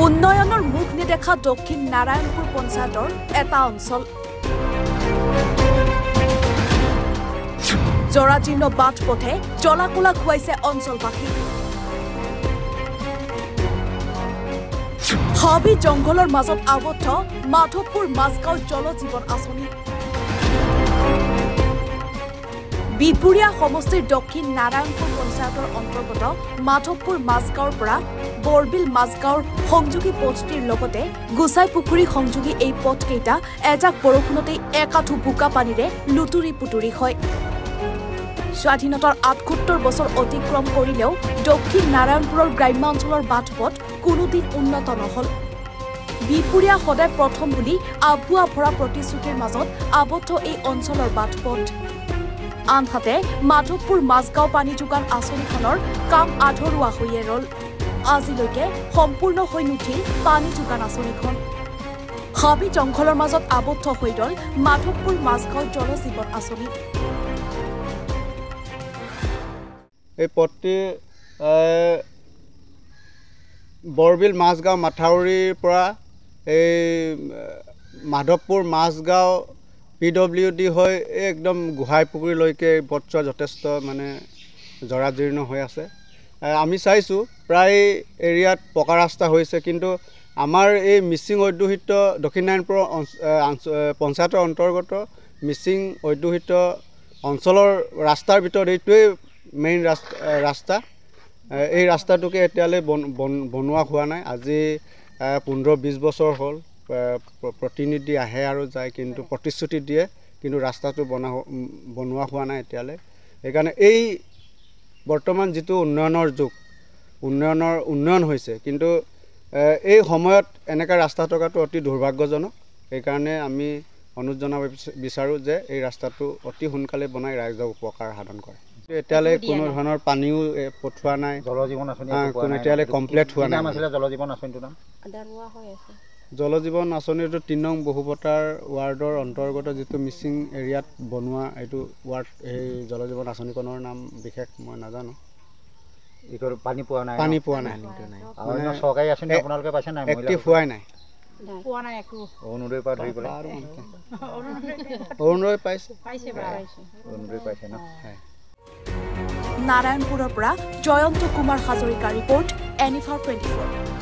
উন্নয়নৰ মুখ নেদেখা দক্ষিণ নাৰায়ণপুৰ পঞ্চায়তৰ এটা অঞ্চল জৰাজীৰ্ণ বাট পথে জলাকলা খুৱাইছে অঞ্চলবাসী হাবি জংঘলৰ মাজত আবদ্ধ মাধৱপুৰ মাজগাঁও জল জীৱন আঁচনি বিপুৰীয়া সমষ্টিৰ দক্ষিণ নাৰায়ণপুৰ পঞ্চায়তৰ অন্তৰ্গত মাধৱপুৰ মাজগাঁৱৰ পৰা বৰবিল মাজগাঁৱৰ সংযোগী পথটিৰ লগতে গোসাইপুখুৰী সংযোগী এই পথকেইটা এজাক বৰষুণতেই একাঠু বোকা পানীৰে লুতুৰি পুতুৰি হয় স্বাধীনতাৰ ৭৮ বছৰ অতিক্ৰম কৰিলেও দক্ষিণ নাৰায়ণপুৰৰ গ্ৰাম্যাঞ্চলৰ বাটপথ কোনোদিন উন্নত নহল বিপুৰীয়া সদায় প্ৰথম বুলি আভুৱা ভৰা প্ৰতিশ্ৰুতিৰ মাজত আবদ্ধ এই অঞ্চলৰ বাটপথ আনহাতে মাধৱপুৰ মাজগাঁও পানী যোগান আঁচনিখনৰ কাম আধৰুৱা হৈয়ে ৰল আজিলৈকে সম্পূৰ্ণ হৈ নুঠিল পানী যোগান আঁচনিখন হাবি জংঘলৰ মাজত আবদ্ধ হৈ ৰল মাধৱপুৰ মাজগাঁও জল জীৱন আঁচনি এই পথটি বৰবিল মাজগাঁও মাথাউৰিৰ পৰা এই মাধৱপুৰ মাজগাঁও PWD হৈ একদম গোহাইপুখুৰীলৈকে পথছোৱা যথেষ্ট মানে জৰাজীৰ্ণ হৈ আছে আমি চাইছোঁ প্ৰায় এৰিয়াত পকা ৰাস্তা হৈছে কিন্তু আমাৰ এই মিচিং অধ্যুষিত দক্ষিণ নাৰায়ণপুৰ পঞ্চায়তৰ অন্তৰ্গত মিচিং অধ্যুষিত অঞ্চলৰ ৰাস্তাৰ ভিতৰত এইটোৱেই মেইন ৰাস্তা এই ৰাস্তাটোকে এতিয়ালৈ বনোৱা হোৱা নাই আজি 15-20 বছৰ হ'ল প্ৰতিনিধি আহে আৰু যায় কিন্তু প্ৰতিশ্ৰুতি দিয়ে কিন্তু ৰাস্তাটো বনোৱা হোৱা নাই এতিয়ালৈ সেইকাৰণে এই বৰ্তমান যিটো উন্নয়নৰ যুগ উন্নয়ন হৈছে কিন্তু এই সময়ত এনেকা ৰাস্তা থকাটো অতি দুৰ্ভাগ্যজনক সেইকাৰণে আমি অনুৰোধ জনাব বিচাৰোঁ যে এই ৰাস্তাটো অতি সোনকালে বনাই ৰাইজক উপকাৰ সাধন কৰে এতিয়ালৈ কোনো ধৰণৰ পানীও পঠোৱা নাই জল জীৱন আঁচনি কোনো এতিয়ালৈ কমপ্লিট হোৱা নাই জল জীৱন আঁচনিটোৰ নাম জল জীৱন আঁচনিটো ৩ নং বহুপতাৰ ৱাৰ্ডৰ অন্তৰ্গত যিটো মিচিং এৰিয়াত বনোৱা এইটো ৱাৰ্ড এই জল জীৱন আঁচনিখনৰ নাম বিশেষ মই নাজানো পানী পোৱা নাই চৰকাৰী আঁচনি আপোনালোকে পাইছে নাই এক্টিভ হোৱাই নাই অৰুণোদয়ৰ পৰা ধৰি পেলাই অৰুণোদয় পাইছে অৰুণোদয় পাইছে ন নাৰায়ণপুৰৰ পৰা জয়ন্ত কুমাৰ হাজৰিকা ৰিপৰ্ট NFR 24